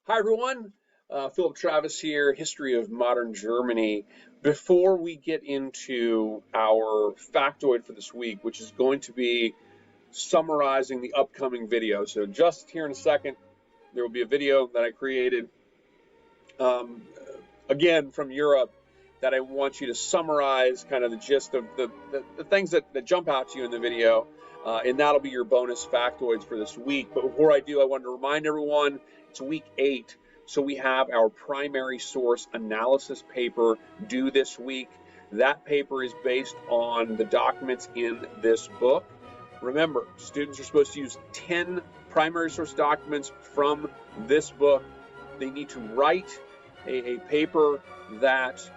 Hi, everyone. Philip Travis here, History of Modern Germany. Before we get into our factoid for this week, which is going to be summarizing the upcoming video. So just here in a second, there will be a video that I created, um, again, from Europe that I want you to summarize kind of the gist of the things that jump out to you in the video. And that'll be your bonus factoids for this week. But before I do, I want to remind everyone it's week 8. So we have our primary source analysis paper due this week. That paper is based on the documents in this book. Remember, students are supposed to use 10 primary source documents from this book. They need to write a paper that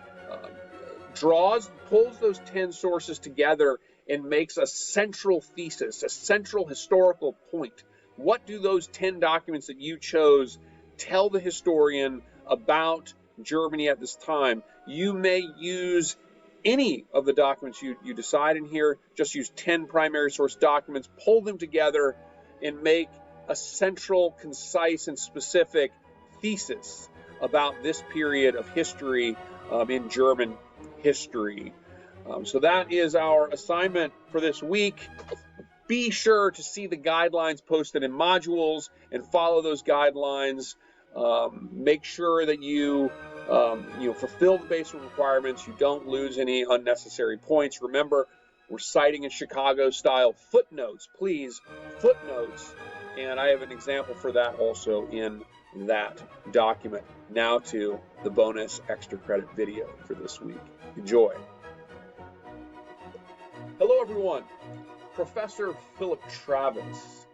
pulls those 10 sources together and makes a central thesis, a central historical point. What do those 10 documents that you chose tell the historian about Germany at this time? You may use any of the documents you decide in here. Just use 10 primary source documents, pull them together, and make a central, concise, and specific thesis about this period of history in German history. So that is our assignment for this week. Be sure to see the guidelines posted in modules and follow those guidelines. Make sure that you fulfill the basic requirements. You don't lose any unnecessary points. Remember, we're citing in Chicago-style footnotes. Please, footnotes. And I have an example for that also in that document. Now to the bonus extra credit video for this week. Enjoy. Hello, everyone. Professor Philip Travis.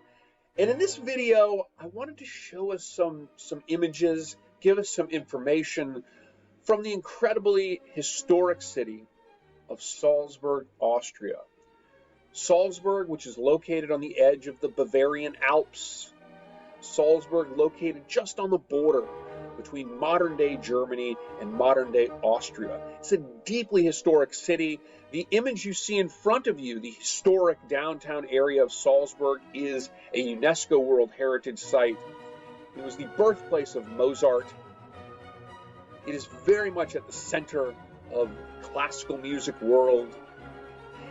And in this video, I wanted to show us some images, give us some information from the incredibly historic city of Salzburg, Austria. Salzburg, which is located on the edge of the Bavarian Alps. Salzburg, located just on the border between modern-day Germany and modern-day Austria. It's a deeply historic city. The image you see in front of you, the historic downtown area of Salzburg, is a UNESCO World Heritage Site. It was the birthplace of Mozart. It is very much at the center of classical music world.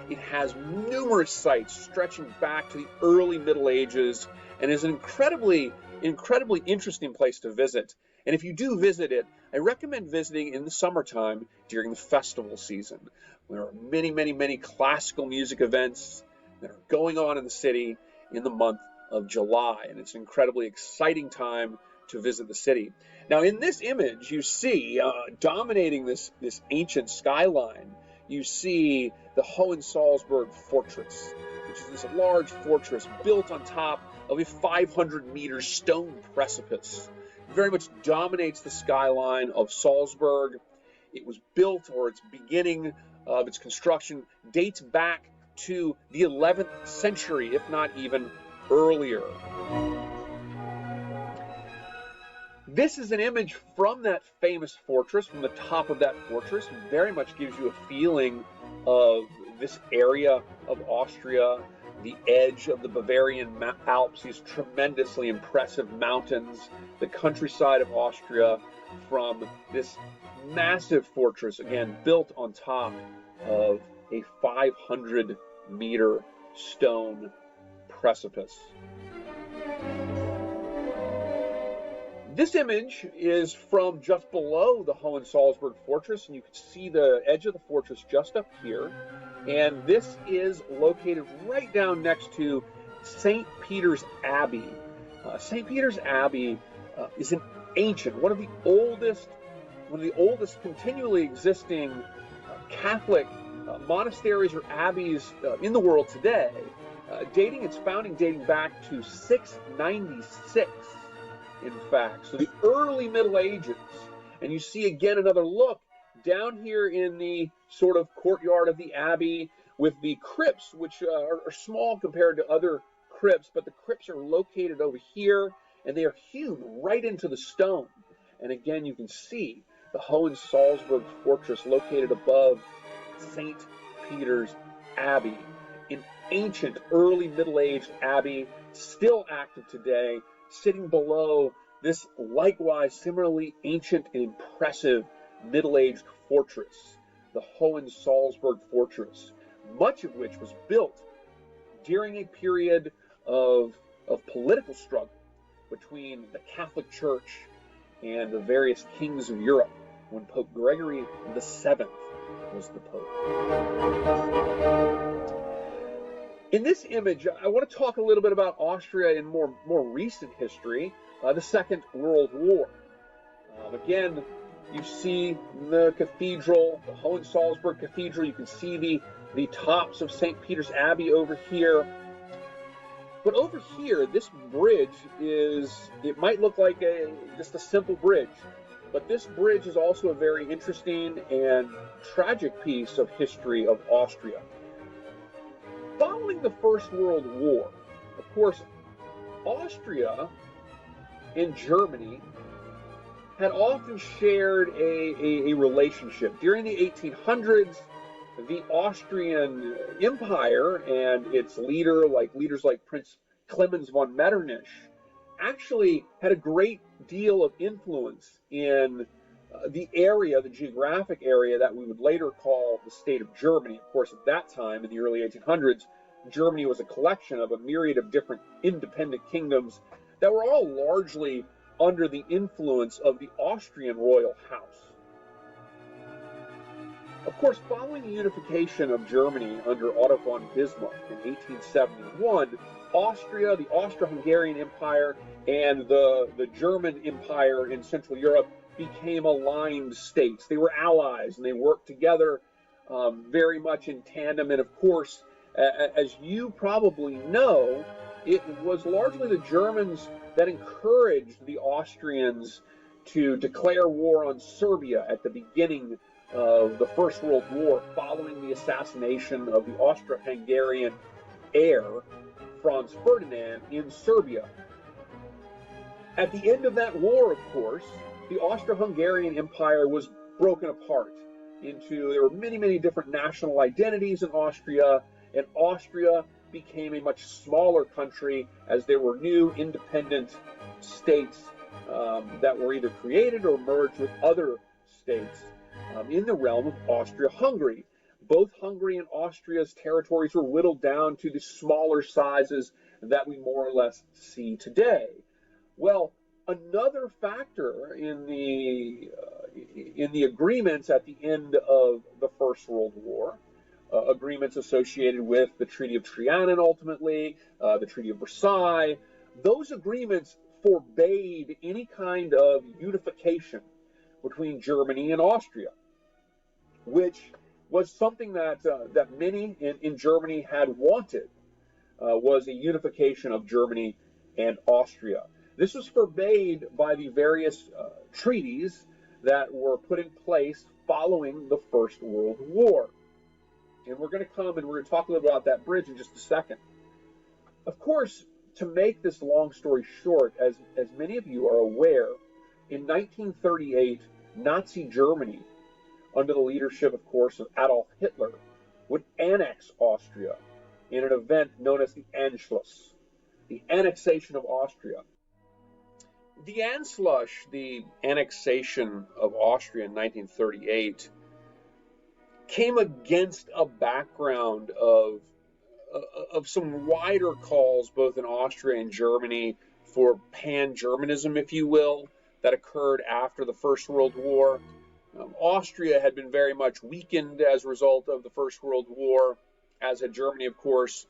It has numerous sites stretching back to the early Middle Ages and is an incredibly interesting place to visit. And if you do visit it, I recommend visiting in the summertime during the festival season. There are many classical music events that are going on in the city in the month of July, and it's an incredibly exciting time to visit the city. Now, in this image, you see, dominating this ancient skyline, you see the Hohensalzburg Fortress, which is this large fortress built on top of a 500-meter stone precipice. It very much dominates the skyline of Salzburg. It was built, or its beginning of its construction dates back to the 11th century, if not even earlier. This is an image from that famous fortress, from the top of that fortress. It very much gives you a feeling of this area of Austria, the edge of the Bavarian Alps, these tremendously impressive mountains, the countryside of Austria from this massive fortress, again, built on top of a 500-meter stone precipice. This image is from just below the Hohensalzburg Fortress, and you can see the edge of the fortress just up here. And this is located right down next to St. Peters Abbey. St. Peters Abbey is an ancient, one of the oldest continually existing Catholic monasteries or abbeys in the world today, its founding dating back to 696. In fact, so the early Middle Ages. And you see again another look down here in the sort of courtyard of the abbey with the crypts, which are small compared to other crypts, but the crypts are located over here and they are hewn right into the stone. And again, you can see the Hohensalzburg Fortress located above St. Peter's Abbey, an ancient early Middle-aged abbey, still active today, sitting below this likewise similarly ancient and impressive middle-aged fortress, the Salzburg fortress, much of which was built during a period of political struggle between the Catholic Church and the various kings of Europe when Pope Gregory VII was the Pope. In this image, I want to talk a little bit about Austria in more recent history, the Second World War. Again, you see the cathedral, the Hohensalzburg Cathedral. You can see the tops of St. Peters Abbey over here. But over here, this bridge it might look like just a simple bridge, but this bridge is also a very interesting and tragic piece of history of Austria. Following the First World War, of course, Austria and Germany had often shared a relationship. During the 1800s, the Austrian Empire and its leaders like Prince Clemens von Metternich actually had a great deal of influence in the geographic area that we would later call the state of Germany. Of course, at that time, in the early 1800s, Germany was a collection of a myriad of different independent kingdoms that were all largely under the influence of the Austrian royal house. Of course, following the unification of Germany under Otto von Bismarck in 1871, Austria, the Austro-Hungarian Empire, and the German Empire in Central Europe became aligned states. They were allies, and they worked together very much in tandem. And of course, as you probably know, it was largely the Germans that encouraged the Austrians to declare war on Serbia at the beginning of the First World War, following the assassination of the Austro-Hungarian heir, Franz Ferdinand, in Serbia. At the end of that war, of course, the Austro-Hungarian Empire was broken apart there were many different national identities in Austria, and Austria became a much smaller country as there were new independent states that were either created or merged with other states in the realm of Austria-Hungary. Both Hungary and Austria's territories were whittled down to the smaller sizes that we more or less see today. Well, another factor in the agreements at the end of the First World War, agreements associated with the Treaty of Trianon ultimately, the Treaty of Versailles, those agreements forbade any kind of unification between Germany and Austria, which was something that many in Germany had wanted, was a unification of Germany and Austria. This was forbade by the various treaties that were put in place following the First World War. And we're going to talk a little about that bridge in just a second. Of course, to make this long story short, as many of you are aware, in 1938, Nazi Germany, under the leadership, of course, of Adolf Hitler, would annex Austria in an event known as the Anschluss, the annexation of Austria. The Anschluss, the annexation of Austria in 1938, came against a background of some wider calls, both in Austria and Germany, for pan-Germanism, if you will, that occurred after the First World War. Austria had been very much weakened as a result of the First World War, as had Germany, of course,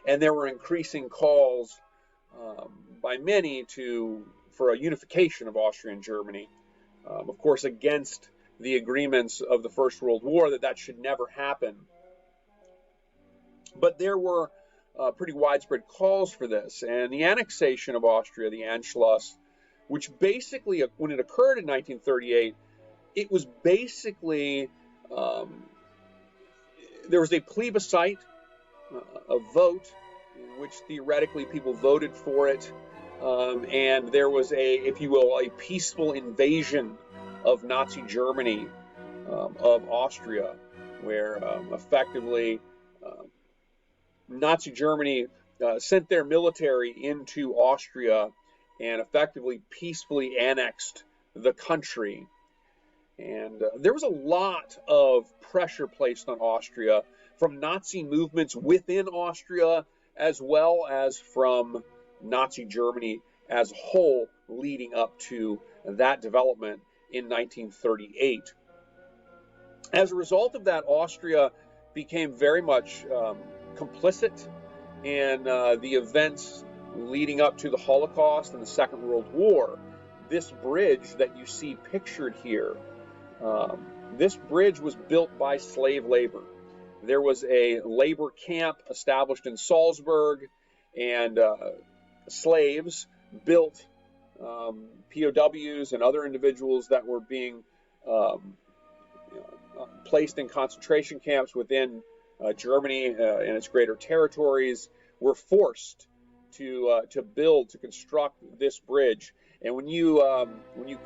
and there were increasing calls by many for a unification of Austria and Germany, of course, against the agreements of the First World War, that should never happen. But there were pretty widespread calls for this, and the annexation of Austria, the Anschluss, which basically, when it occurred in 1938, it was basically, there was a plebiscite, a vote, in which theoretically people voted for it, and there was if you will, a peaceful invasion of Nazi Germany, of Austria, where effectively Nazi Germany sent their military into Austria and effectively peacefully annexed the country. And there was a lot of pressure placed on Austria from Nazi movements within Austria, as well as from Nazi Germany as a whole, leading up to that development in 1938. As a result of that, Austria became very much complicit in the events leading up to the Holocaust and the Second World War. This bridge that you see pictured here, this bridge was built by slave labor. There was a labor camp established in Salzburg, and slaves built POWs and other individuals that were being placed in concentration camps within Germany and its greater territories were forced to construct this bridge. And when you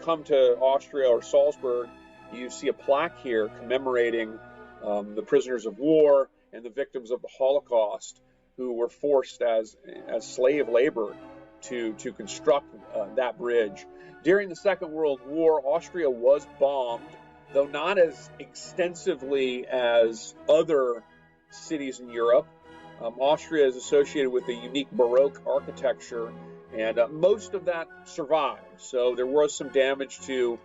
come to Austria or Salzburg, you see a plaque here commemorating the prisoners of war and the victims of the Holocaust who were forced as slave labor to construct that bridge. During the Second World War, Austria was bombed, though not as extensively as other cities in Europe. Austria is associated with a unique Baroque architecture, and most of that survived. So there was some damage to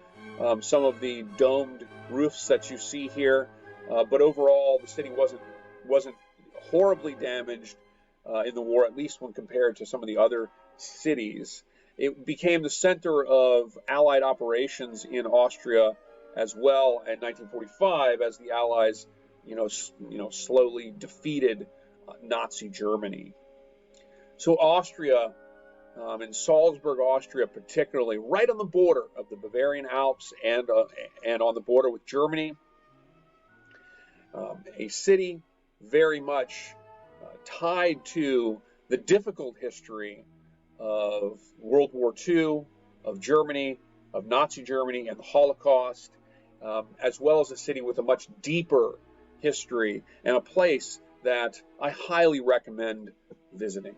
some of the domed roofs that you see here, but overall the city wasn't horribly damaged in the war, at least when compared to some of the other cities. It became the center of Allied operations in Austria as well in 1945, as the Allies, slowly defeated Nazi Germany. So Austria, in Salzburg, Austria particularly, right on the border of the Bavarian Alps and on the border with Germany, a city very much tied to the difficult history of World War II, of Germany, of Nazi Germany and the Holocaust, as well as a city with a much deeper history and a place that I highly recommend visiting.